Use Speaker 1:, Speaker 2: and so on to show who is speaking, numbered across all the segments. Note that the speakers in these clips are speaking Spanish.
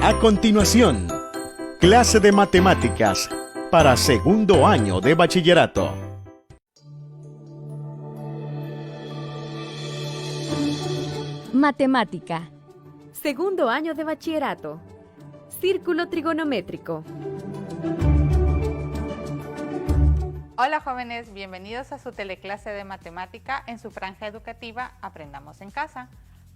Speaker 1: A continuación, clase de matemáticas para segundo año de bachillerato.
Speaker 2: Matemática.
Speaker 3: Segundo año de bachillerato. Círculo trigonométrico.
Speaker 4: Hola jóvenes, bienvenidos a su teleclase de matemática en su franja educativa Aprendamos en Casa.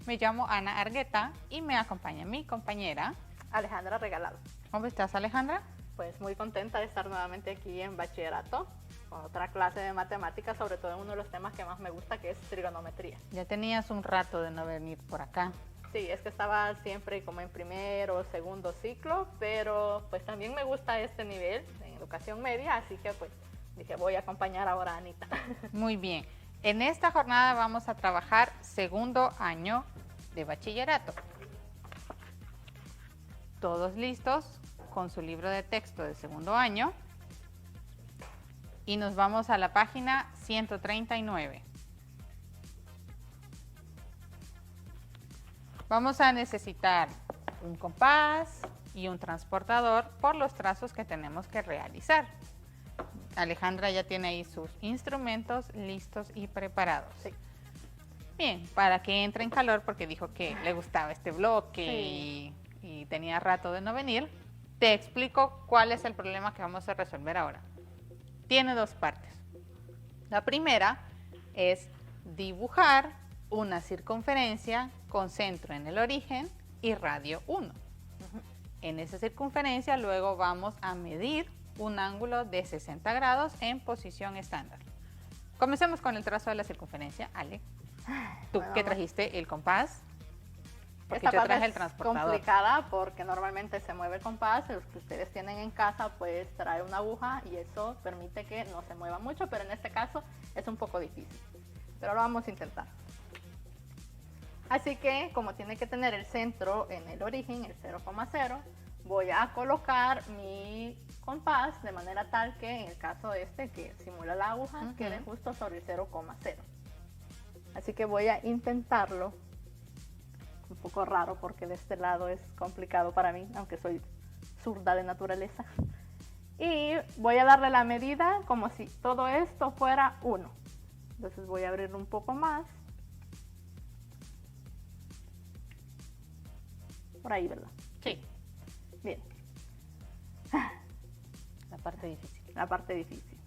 Speaker 4: Me llamo Ana Argueta y me acompaña mi compañera
Speaker 5: Alejandra Regalado.
Speaker 4: ¿Cómo estás, Alejandra?
Speaker 5: Pues muy contenta de estar nuevamente aquí en bachillerato con otra clase de matemáticas, sobre todo en uno de los temas que más me gusta, que es trigonometría.
Speaker 4: Ya tenías un rato de no venir por acá.
Speaker 5: Sí, es que estaba siempre como en primer o segundo ciclo, pero pues también me gusta este nivel en educación media, así que pues dije voy a acompañar ahora a Anita.
Speaker 4: Muy bien. En esta jornada vamos a trabajar segundo año de bachillerato. Todos listos con su libro de texto de segundo año y nos vamos a la página 139. Vamos a necesitar un compás y un transportador por los trazos que tenemos que realizar. Alejandra ya tiene ahí sus instrumentos listos y preparados.
Speaker 5: Sí.
Speaker 4: Bien, para que entre en calor, porque dijo que le gustaba este bloque
Speaker 5: Sí.
Speaker 4: y tenía rato de no venir, te explico cuál es el problema que vamos a resolver ahora. Tiene dos partes. La primera es dibujar una circunferencia con centro en el origen y radio 1. En esa circunferencia luego vamos a medir un ángulo de 60 grados en posición estándar. Comencemos con el trazo de la circunferencia. Ale, tú
Speaker 5: Bueno,
Speaker 4: que trajiste el compás, porque
Speaker 5: Esta
Speaker 4: yo
Speaker 5: parte
Speaker 4: traje el
Speaker 5: es
Speaker 4: transportador.
Speaker 5: complicada porque normalmente se mueve el compás, los que ustedes tienen en casa pues trae una aguja y eso permite que no se mueva mucho, pero en este caso es un poco difícil, pero lo vamos a intentar. Así que como tiene que tener el centro en el origen, el 0,0, voy a colocar mi compás de manera tal que en el caso este que simula la aguja quede justo sobre el 0,0. Así que voy a intentarlo. Un poco raro porque de este lado es complicado para mí, aunque soy zurda de naturaleza. Y voy a darle la medida como si todo esto fuera 1. Entonces voy a abrirlo un poco más. Por ahí, ¿verdad?
Speaker 4: Sí,
Speaker 5: Bien,
Speaker 4: la parte difícil.
Speaker 5: la parte difícil.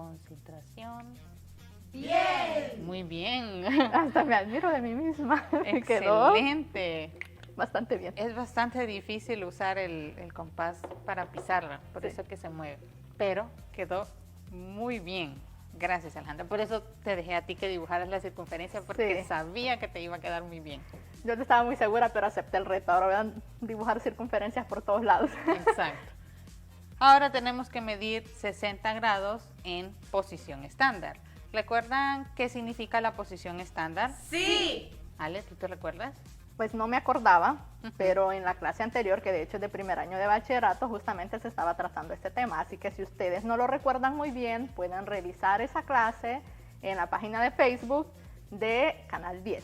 Speaker 4: Concentración.
Speaker 5: ¡Bien!
Speaker 4: Muy bien.
Speaker 5: Hasta me admiro de mí misma. Quedó
Speaker 4: Excelente.
Speaker 5: bastante bien.
Speaker 4: Es bastante difícil usar el compás para pisarla, por
Speaker 5: Sí.
Speaker 4: eso que se mueve. Pero quedó muy bien. Gracias, Alejandra. Por eso te dejé a ti que dibujaras la circunferencia, porque
Speaker 5: Sí.
Speaker 4: sabía que te iba a quedar muy bien.
Speaker 5: Yo no estaba muy segura, pero acepté el reto. Ahora voy a dibujar circunferencias por todos lados.
Speaker 4: Exacto. Ahora tenemos que medir 60 grados en posición estándar. ¿Recuerdan qué significa la posición estándar?
Speaker 3: ¡Sí!
Speaker 4: Ale, ¿tú te recuerdas?
Speaker 5: Pues no me acordaba, pero en la clase anterior, que de hecho es de primer año de bachillerato, justamente se estaba tratando este tema. Así que si ustedes no lo recuerdan muy bien, pueden revisar esa clase en la página de Facebook de Canal 10.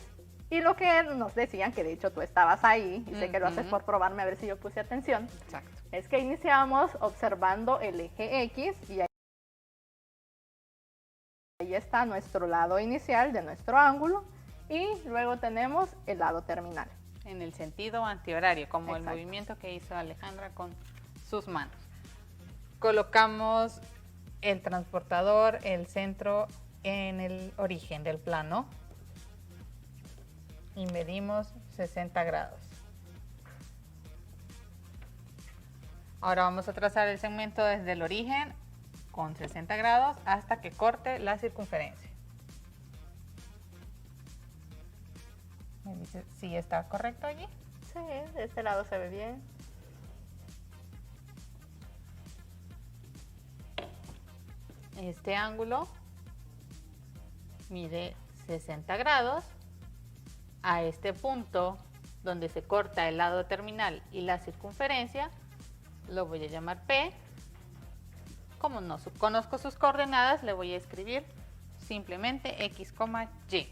Speaker 5: Y lo que nos decían, que de hecho tú estabas ahí, y sé que lo haces por probarme a ver si yo puse atención,
Speaker 4: Exacto.
Speaker 5: es que iniciamos observando el eje X y ahí está nuestro lado inicial de nuestro ángulo y luego tenemos el lado terminal.
Speaker 4: En el sentido antihorario, como el
Speaker 5: Exacto.
Speaker 4: movimiento que hizo Alejandra con sus manos. Colocamos el transportador, el centro en el origen del plano y medimos 60 grados. Ahora vamos a trazar el segmento desde el origen con 60 grados hasta que corte la circunferencia. ¿Me dice si está correcto allí?
Speaker 5: Sí, de este lado se ve bien.
Speaker 4: Este ángulo mide 60 grados a este punto donde se corta el lado terminal y la circunferencia, lo voy a llamar P. Como no conozco sus coordenadas, le voy a escribir simplemente X, Y.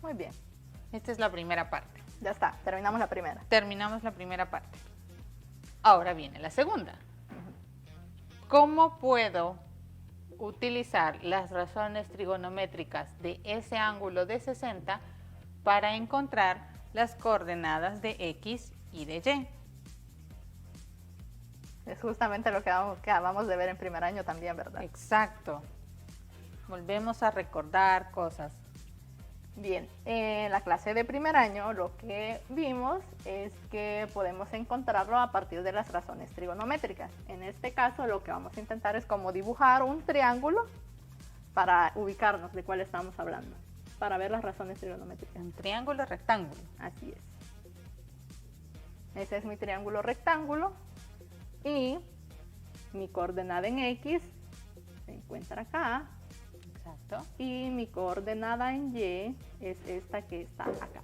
Speaker 5: Muy bien.
Speaker 4: Esta es la primera parte.
Speaker 5: Ya está, terminamos la primera.
Speaker 4: Terminamos la primera parte. Ahora viene la segunda. ¿Cómo puedo utilizar las razones trigonométricas de ese ángulo de 60 para encontrar las coordenadas de X y de Y?
Speaker 5: Es justamente lo que acabamos de ver en primer año también, ¿verdad?
Speaker 4: Exacto. Volvemos a recordar cosas.
Speaker 5: Bien, en la clase de primer año lo que vimos es que podemos encontrarlo a partir de las razones trigonométricas. En este caso lo que vamos a intentar es como dibujar un triángulo para ubicarnos de cuál estamos hablando, para ver las razones trigonométricas.
Speaker 4: Un triángulo rectángulo.
Speaker 5: Así es. Ese es mi triángulo rectángulo y mi coordenada en X se encuentra acá.
Speaker 4: Exacto.
Speaker 5: Y mi coordenada en Y es esta que está acá.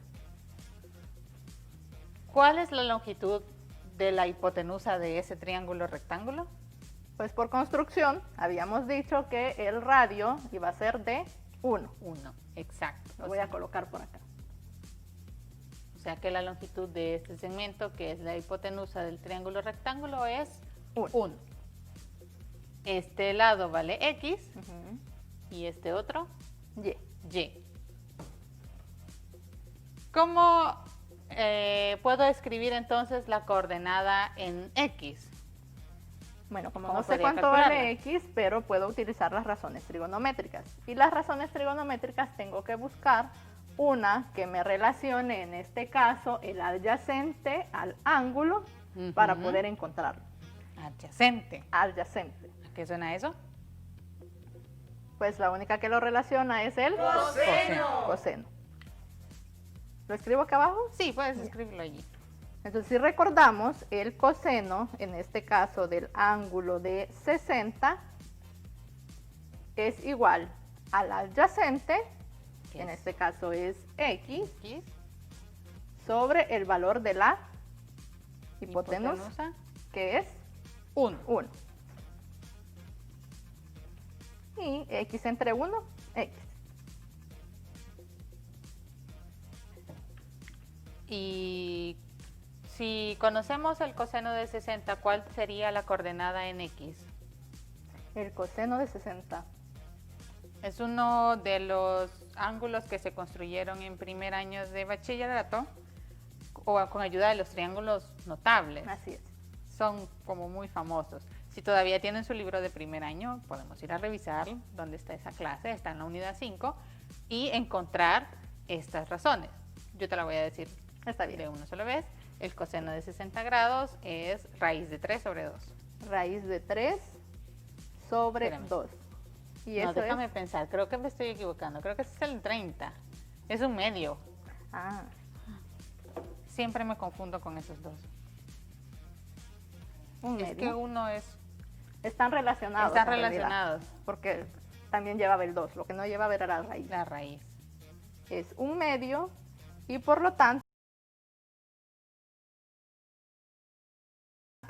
Speaker 4: ¿Cuál es la longitud de la hipotenusa de ese triángulo rectángulo?
Speaker 5: Pues por construcción habíamos dicho que el radio iba a ser de 1.
Speaker 4: 1, exacto.
Speaker 5: Lo voy a colocar por acá.
Speaker 4: O sea que la longitud de este segmento, que es la hipotenusa del triángulo rectángulo, es 1. Este lado vale X y este otro
Speaker 5: Y.
Speaker 4: Y. ¿Cómo puedo escribir entonces la coordenada en X?
Speaker 5: Bueno, como
Speaker 4: ¿Cómo
Speaker 5: no sé
Speaker 4: podría
Speaker 5: cuánto
Speaker 4: calcularla?
Speaker 5: vale X, pero puedo utilizar las razones trigonométricas. Y las razones trigonométricas tengo que buscar una que me relacione, en este caso, el adyacente al ángulo para poder encontrarlo.
Speaker 4: Adyacente.
Speaker 5: Adyacente.
Speaker 4: ¿A qué suena eso?
Speaker 5: Pues la única que lo relaciona es el coseno. ¿Lo escribo acá abajo?
Speaker 4: Sí, puedes escribirlo allí.
Speaker 5: Entonces, si recordamos, el coseno, en este caso del ángulo de 60, es igual al adyacente,
Speaker 4: ¿Qué
Speaker 5: en
Speaker 4: es?
Speaker 5: este caso es X,
Speaker 4: X,
Speaker 5: sobre el valor de la hipotenusa, que es
Speaker 4: 1.
Speaker 5: 1. Y X entre 1, X.
Speaker 4: Y si conocemos el coseno de 60, ¿cuál sería la coordenada en X?
Speaker 5: El coseno de 60.
Speaker 4: Es uno de los ángulos que se construyeron en primer año de bachillerato o con ayuda de los triángulos notables.
Speaker 5: Así es.
Speaker 4: Son como muy famosos. Si todavía tienen su libro de primer año, podemos ir a revisar dónde está esa clase, está en la unidad 5, y encontrar estas razones. Yo te la voy a decir
Speaker 5: Está bien.
Speaker 4: de una sola vez. El coseno de 60 grados es raíz de 3 sobre 2.
Speaker 5: Raíz de 3 sobre
Speaker 4: Espérame.
Speaker 5: 2. Y
Speaker 4: No,
Speaker 5: eso
Speaker 4: déjame
Speaker 5: es...
Speaker 4: pensar, creo que me estoy equivocando. Creo que ese es el 30. Es un medio.
Speaker 5: Ah,
Speaker 4: Siempre me confundo con esos dos.
Speaker 5: un
Speaker 4: Es que
Speaker 5: medio.
Speaker 4: uno es...
Speaker 5: Están relacionados.
Speaker 4: Están
Speaker 5: en realidad,
Speaker 4: relacionados.
Speaker 5: porque también llevaba el 2. Lo que no llevaba era la raíz.
Speaker 4: La raíz.
Speaker 5: Es un medio y por lo tanto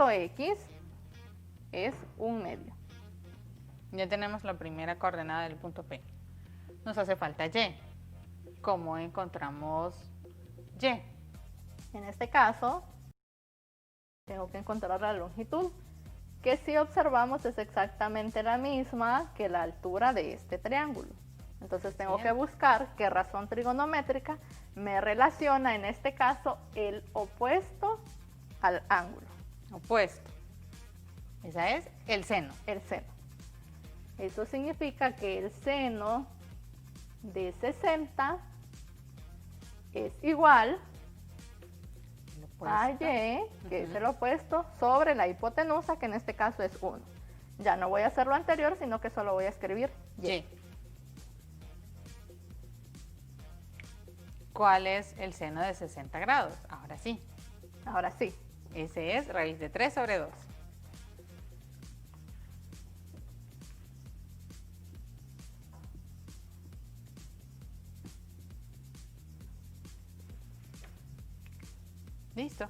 Speaker 5: X es un medio.
Speaker 4: Ya tenemos la primera coordenada del punto P. Nos hace falta Y. ¿Cómo encontramos Y?
Speaker 5: En este caso, tengo que encontrar la longitud, que si observamos es exactamente la misma que la altura de este triángulo. Entonces tengo
Speaker 4: Bien.
Speaker 5: que buscar qué razón trigonométrica me relaciona, en este caso, el opuesto al ángulo,
Speaker 4: Opuesto. Esa es el seno.
Speaker 5: el seno. Eso significa que el seno de 60 es igual
Speaker 4: El
Speaker 5: a
Speaker 4: opuesto.
Speaker 5: Y, que es el opuesto, sobre la hipotenusa, que en este caso es 1. Ya no voy a hacer lo anterior, sino que solo voy a escribir Y.
Speaker 4: Y. ¿Cuál es el seno de 60 grados? Ahora sí.
Speaker 5: Ahora sí,
Speaker 4: Ese es raíz de 3 sobre 2. Listo.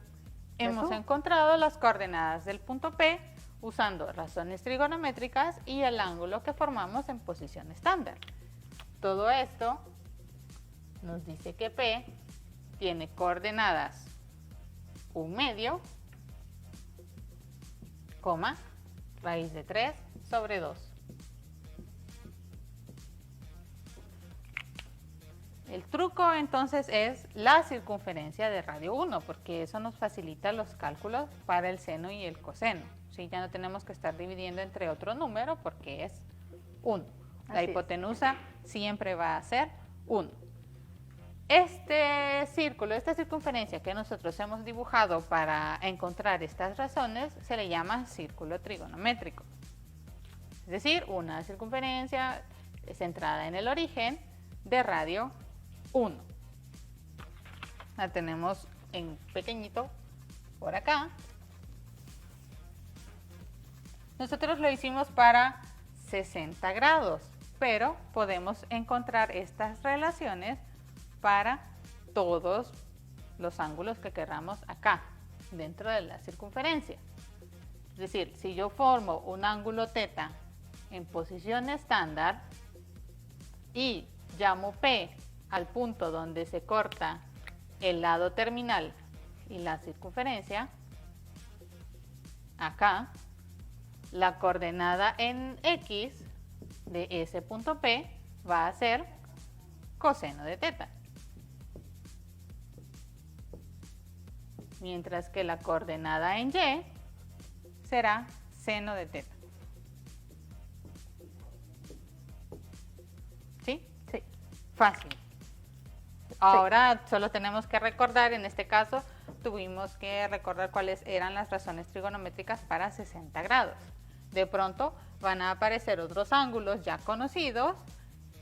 Speaker 4: Hemos
Speaker 5: Eso.
Speaker 4: encontrado las coordenadas del punto P usando razones trigonométricas y el ángulo que formamos en posición estándar. Todo esto nos dice que P tiene coordenadas 1/2, coma, raíz de 3 sobre 2. El truco entonces es la circunferencia de radio 1, porque eso nos facilita los cálculos para el seno y el coseno. ¿Sí? Ya no tenemos que estar dividiendo entre otro número porque es 1. La
Speaker 5: Así es.
Speaker 4: hipotenusa siempre va a ser 1. Este círculo, esta circunferencia que nosotros hemos dibujado para encontrar estas razones, se le llama círculo trigonométrico. Es decir, una circunferencia centrada en el origen de radio 1. La tenemos en pequeñito por acá. Nosotros lo hicimos para 60 grados, pero podemos encontrar estas relaciones para todos los ángulos que queramos acá, dentro de la circunferencia. Es decir, si yo formo un ángulo θ en posición estándar y llamo P al punto donde se corta el lado terminal y la circunferencia, acá, la coordenada en X de ese punto P va a ser coseno de θ. Mientras que la coordenada en Y será seno de θ. ¿Sí?
Speaker 5: Sí.
Speaker 4: Fácil. Ahora solo tenemos que recordar, en este caso tuvimos que recordar cuáles eran las razones trigonométricas para 60 grados. De pronto van a aparecer otros ángulos ya conocidos,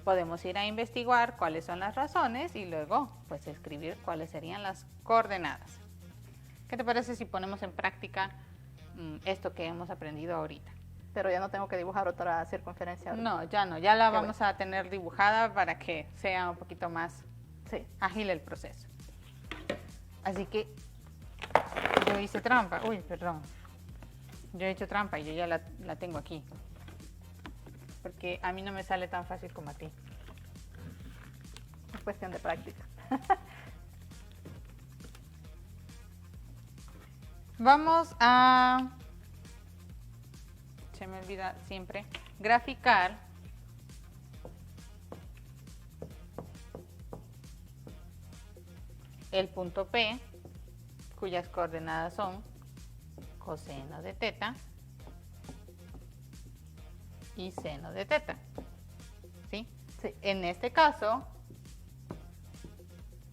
Speaker 4: podemos ir a investigar cuáles son las razones y luego pues escribir cuáles serían las coordenadas. ¿Qué te parece si ponemos en práctica esto que hemos aprendido ahorita?
Speaker 5: Pero ya no tengo que dibujar otra circunferencia. ahorita.
Speaker 4: No, ya no, ya la
Speaker 5: Qué
Speaker 4: vamos a tener dibujada para que sea un poquito más
Speaker 5: Sí.
Speaker 4: ágil el proceso. Así que yo hice trampa. Uy, perdón. Yo he hecho trampa y yo ya la tengo aquí. Porque a mí no me sale tan fácil como a ti.
Speaker 5: Es cuestión de práctica.
Speaker 4: Vamos a, se me olvida siempre, graficar el punto P, cuyas coordenadas son coseno de θ y seno de θ. ¿Sí?
Speaker 5: Sí.
Speaker 4: En este caso,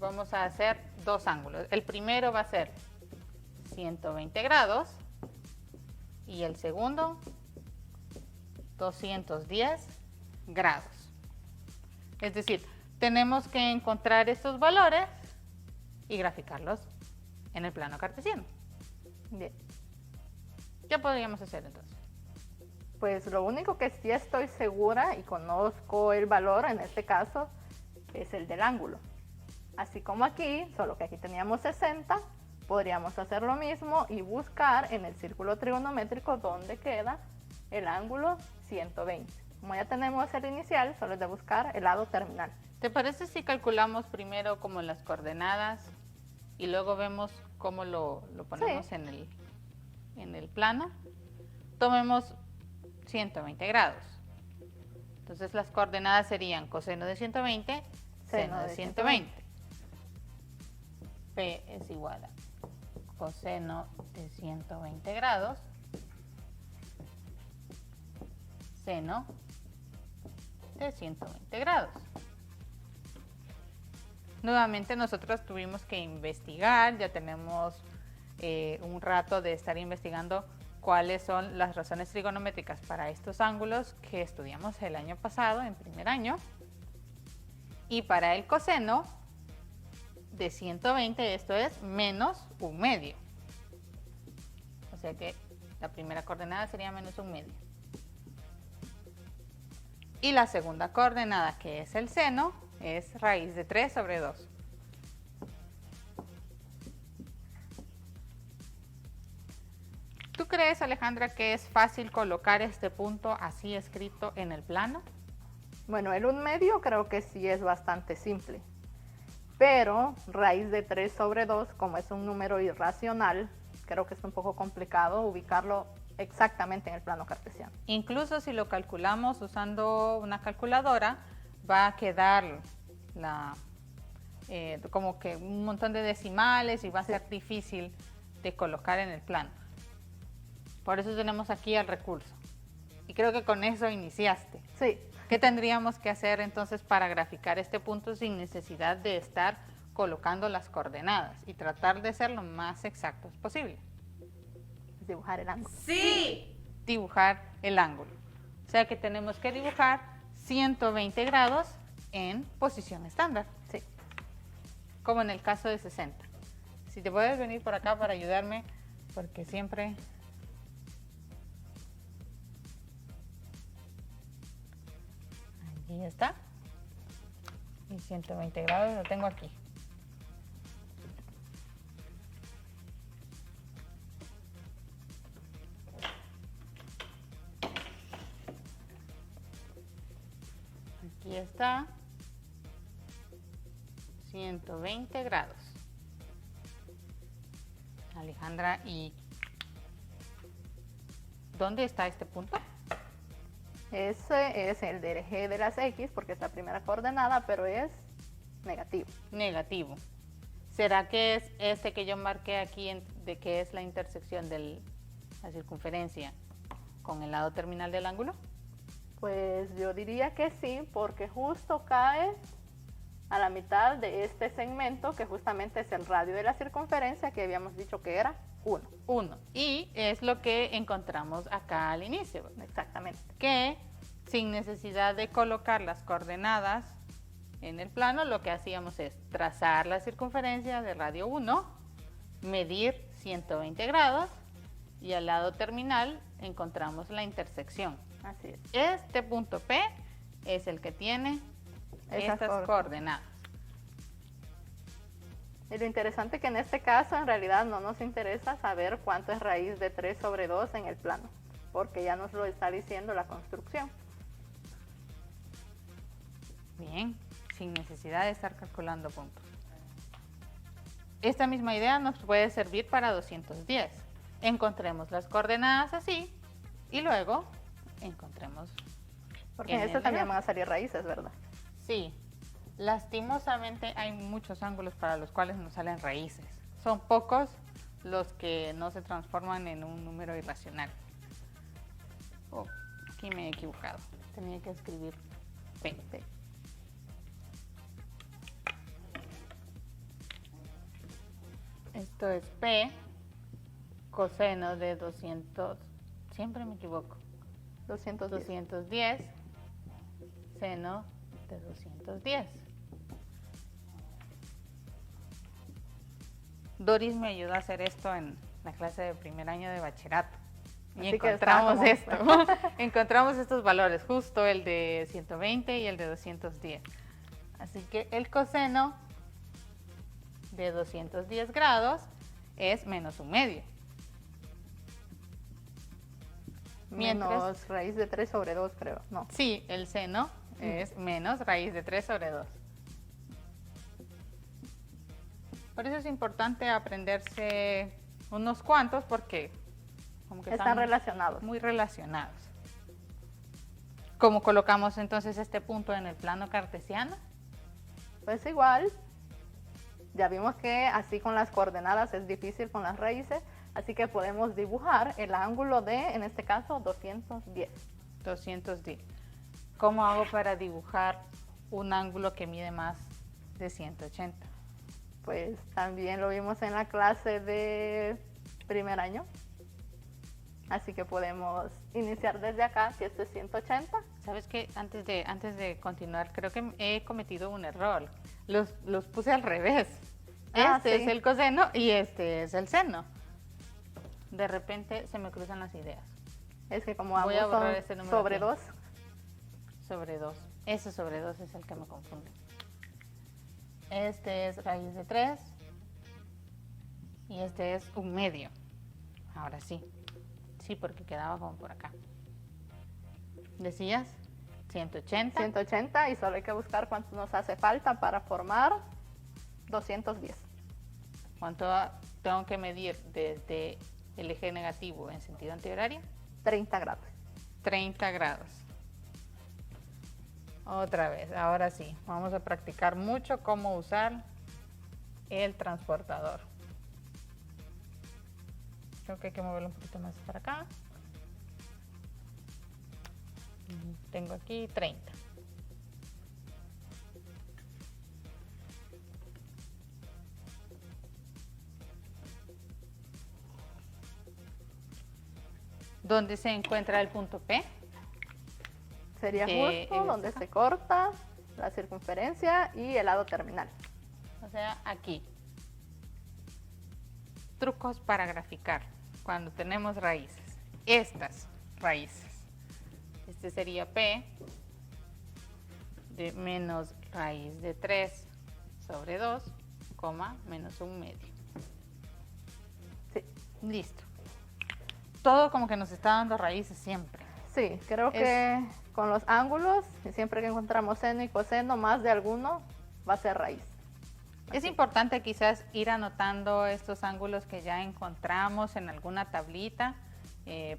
Speaker 4: vamos a hacer dos ángulos. El primero va a ser 120 grados y el segundo 210 grados. Es decir, tenemos que encontrar estos valores y graficarlos en el plano cartesiano.
Speaker 5: Bien.
Speaker 4: ¿Qué podríamos hacer entonces?
Speaker 5: Pues lo único que sí estoy segura y conozco el valor en este caso es el del ángulo. Así como aquí, solo que aquí teníamos 60, podríamos hacer lo mismo y buscar en el círculo trigonométrico dónde queda el ángulo 120. Como ya tenemos el inicial, solo es de buscar el lado terminal.
Speaker 4: ¿Te parece si calculamos primero como las coordenadas y luego vemos cómo lo ponemos
Speaker 5: Sí.
Speaker 4: en el plano? Tomemos 120 grados. Entonces las coordenadas serían coseno de 120, seno de 120. P es igual a coseno de 120 grados, seno de 120 grados. Nuevamente nosotros tuvimos que investigar, ya tenemos un rato de estar investigando cuáles son las razones trigonométricas para estos ángulos que estudiamos el año pasado en primer año. Y para el coseno de 120, esto es menos 1/2. O sea que la primera coordenada sería menos 1/2. Y la segunda coordenada, que es el seno, es raíz de 3 sobre 2. crees, Alejandra, que es fácil colocar este punto así escrito en el plano?
Speaker 5: Bueno, el 1/2 creo que sí es bastante simple. Pero raíz de 3 sobre 2, como es un número irracional, creo que es un poco complicado ubicarlo exactamente en el plano cartesiano.
Speaker 4: Incluso si lo calculamos usando una calculadora, va a quedar como que un montón de decimales y va a ser difícil de colocar en el plano. Por eso tenemos aquí el recurso. Y creo que con eso iniciaste.
Speaker 5: Sí.
Speaker 4: ¿Qué tendríamos que hacer entonces para graficar este punto sin necesidad de estar colocando las coordenadas y tratar de ser lo más exactos posible?
Speaker 5: Dibujar el ángulo.
Speaker 3: Sí.
Speaker 4: Dibujar el ángulo. O sea que tenemos que dibujar 120 grados en posición estándar,
Speaker 5: Sí.
Speaker 4: como en el caso de 60. Si te puedes venir por acá para ayudarme, porque siempre... Ahí está. Y 120 grados lo tengo aquí. Aquí está. 120 grados. Alejandra, ¿y dónde está este punto?
Speaker 5: Ese es el del eje de las X porque es la primera coordenada, pero es negativo.
Speaker 4: Negativo. ¿Será que es este que yo marqué aquí de que es la intersección de la circunferencia con el lado terminal del ángulo?
Speaker 5: Pues yo diría que sí, porque justo cae a la mitad de este segmento, que justamente es el radio de la circunferencia, que habíamos dicho que era 1.
Speaker 4: 1. Y es lo que encontramos acá al inicio,
Speaker 5: Exactamente.
Speaker 4: que sin necesidad de colocar las coordenadas en el plano, lo que hacíamos es trazar la circunferencia de radio 1, medir 120 grados y al lado terminal encontramos la intersección.
Speaker 5: Así es.
Speaker 4: Este punto P es el que tiene
Speaker 5: Esas
Speaker 4: estas coordenadas.
Speaker 5: Y lo interesante que en este caso en realidad no nos interesa saber cuánto es raíz de 3 sobre 2 en el plano, porque ya nos lo está diciendo la construcción.
Speaker 4: Bien, sin necesidad de estar calculando puntos. Esta misma idea nos puede servir para 210. Encontremos las coordenadas así y luego encontremos.
Speaker 5: Porque en
Speaker 4: En
Speaker 5: este
Speaker 4: el
Speaker 5: también
Speaker 4: lugar.
Speaker 5: van a salir raíces, ¿verdad?
Speaker 4: Sí, lastimosamente hay muchos ángulos para los cuales nos salen raíces. Son pocos los que no se transforman en un número irracional. Oh, aquí me he equivocado. Tenía que escribir P. Esto es P, coseno de 200, siempre me equivoco, 210, seno de 210. Doris me ayudó a hacer esto en la clase de primer año de bachillerato. Y
Speaker 5: Así que
Speaker 4: encontramos
Speaker 5: está
Speaker 4: esto, encontramos estos valores, justo el de 120 y el de 210. Así que el coseno de 210 grados es menos 1/2.
Speaker 5: Menos raíz de 3 sobre 2, creo. No.
Speaker 4: Sí, el seno es menos raíz de 3 sobre 2. Por eso es importante aprenderse unos cuantos porque como que
Speaker 5: Están relacionados.
Speaker 4: muy relacionados. ¿Cómo colocamos entonces este punto en el plano cartesiano?
Speaker 5: Pues igual, ya vimos que así con las coordenadas es difícil con las raíces, así que podemos dibujar el ángulo de, en este caso, 210.
Speaker 4: 210. ¿Cómo hago para dibujar un ángulo que mide más de 180?
Speaker 5: Pues también lo vimos en la clase de primer año. Así que podemos iniciar desde acá, si esto es 180.
Speaker 4: ¿Sabes qué? Antes de continuar, creo que he cometido un error. Los puse al revés.
Speaker 5: Ah,
Speaker 4: Este
Speaker 5: sí.
Speaker 4: es el coseno y este es el seno. De repente se me cruzan las ideas.
Speaker 5: Es que como
Speaker 4: Voy
Speaker 5: ambos
Speaker 4: a borrar
Speaker 5: son
Speaker 4: este número
Speaker 5: sobre
Speaker 4: aquí.
Speaker 5: 2,
Speaker 4: Sobre 2. Ese sobre 2 es el que me confunde. Este es raíz de 3 y este es 1/2. Ahora sí. Sí, porque quedaba como por acá. ¿Decías? 180.
Speaker 5: 180 y solo hay que buscar cuánto nos hace falta para formar 210.
Speaker 4: ¿Cuánto tengo que medir desde el eje negativo en sentido antihorario?
Speaker 5: 30 grados.
Speaker 4: 30 grados. Otra vez, ahora sí, vamos a practicar mucho cómo usar el transportador. Creo que hay que moverlo un poquito más para acá. Tengo aquí 30. ¿Dónde se encuentra el punto P?
Speaker 5: Sería
Speaker 4: De
Speaker 5: justo donde
Speaker 4: acá.
Speaker 5: se corta la circunferencia y el lado terminal.
Speaker 4: O sea, aquí. Trucos para graficar cuando tenemos raíces. Estas raíces. Este sería P de menos raíz de 3 sobre 2, coma, menos 1/2.
Speaker 5: Sí,
Speaker 4: Listo. Todo como que nos está dando raíces siempre.
Speaker 5: sí, creo que con los ángulos, y siempre que encontramos seno y coseno, más de alguno va a ser raíz.
Speaker 4: Es importante quizás ir anotando estos ángulos que ya encontramos en alguna tablita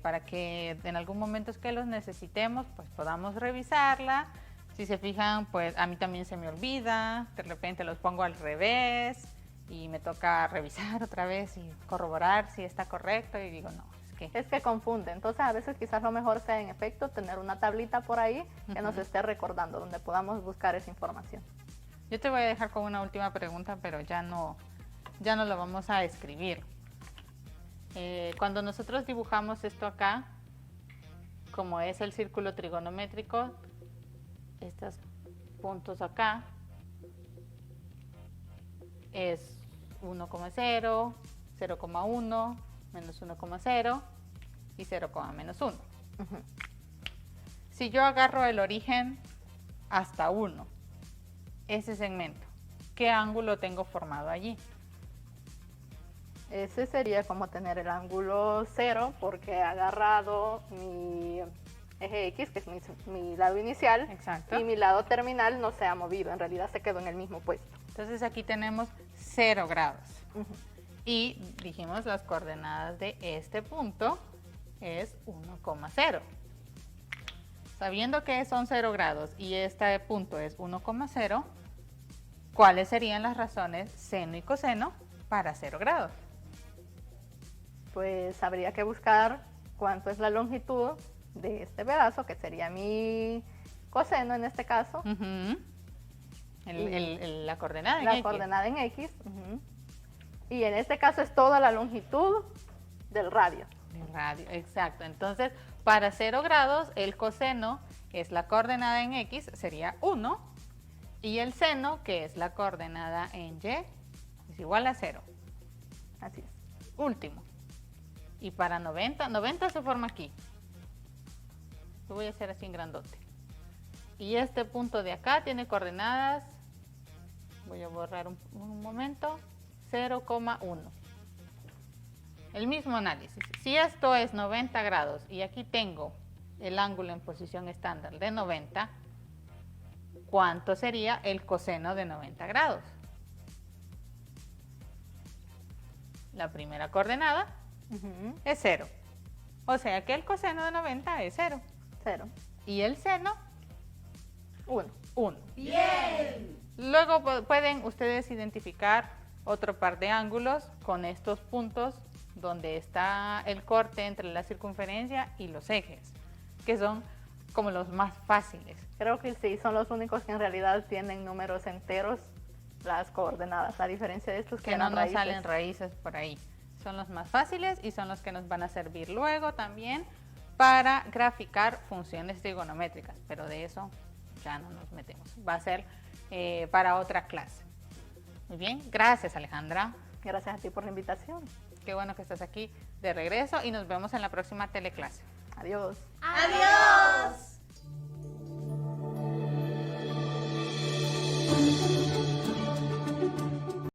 Speaker 4: para que en algún momento es que los necesitemos, pues podamos revisarla. Si se fijan, pues a mí también se me olvida, de repente los pongo al revés y me toca revisar otra vez y corroborar si está correcto y digo, no, es que...
Speaker 5: Es que confunde, entonces a veces quizás lo mejor sea en efecto tener una tablita por ahí que nos esté recordando, donde podamos buscar esa información.
Speaker 4: Yo te voy a dejar con una última pregunta, pero ya no lo vamos a escribir. Cuando nosotros dibujamos esto acá, como es el círculo trigonométrico, estos puntos acá es 1,0, 0,1, menos 1,0 y 0, menos 1. Si yo agarro el origen hasta 1, ese segmento, ¿qué ángulo tengo formado allí?
Speaker 5: Ese sería como tener el ángulo 0 porque he agarrado mi eje X, que es mi lado inicial,
Speaker 4: Exacto.
Speaker 5: y mi lado terminal no se ha movido, en realidad se quedó en el mismo puesto.
Speaker 4: Entonces aquí tenemos 0 grados. Y dijimos las coordenadas de este punto es 1,0. Sabiendo que son 0 grados y este punto es 1,0, ¿cuáles serían las razones seno y coseno para 0 grados?
Speaker 5: Pues habría que buscar cuánto es la longitud de este pedazo, que sería mi coseno en este caso,
Speaker 4: Ujú. La coordenada en
Speaker 5: la
Speaker 4: X.
Speaker 5: coordenada en X, y en este caso es toda la longitud del radio.
Speaker 4: El radio, exacto. Entonces, para 0 grados, el coseno es la coordenada en X, sería 1, y el seno, que es la coordenada en Y, es igual a 0.
Speaker 5: Así es.
Speaker 4: Último. Y para 90 se forma aquí. Lo voy a hacer así en grandote. Y este punto de acá tiene coordenadas, voy a borrar un momento, 0,1. El mismo análisis. Si esto es 90 grados y aquí tengo el ángulo en posición estándar de 90, ¿cuánto sería el coseno de 90 grados? La primera coordenada es 0. O sea que el coseno de 90 es 0.
Speaker 5: 0.
Speaker 4: Y el seno,
Speaker 5: 1.
Speaker 4: 1. ¡Bien! Luego pueden ustedes identificar otro par de ángulos con estos puntos donde está el corte entre la circunferencia y los ejes, que son como los más fáciles.
Speaker 5: Creo que sí, son los únicos que en realidad tienen números enteros las coordenadas, a diferencia de estos
Speaker 4: Que no
Speaker 5: eran
Speaker 4: nos salen raíces por ahí. Son los más fáciles y son los que nos van a servir luego también para graficar funciones trigonométricas, pero de eso ya no nos metemos. Va a ser para otra clase. Muy bien, gracias Alejandra.
Speaker 5: Gracias a ti por la invitación.
Speaker 4: Qué bueno que estás aquí de regreso y nos vemos en la próxima teleclase.
Speaker 5: Adiós.
Speaker 3: ¡Adiós!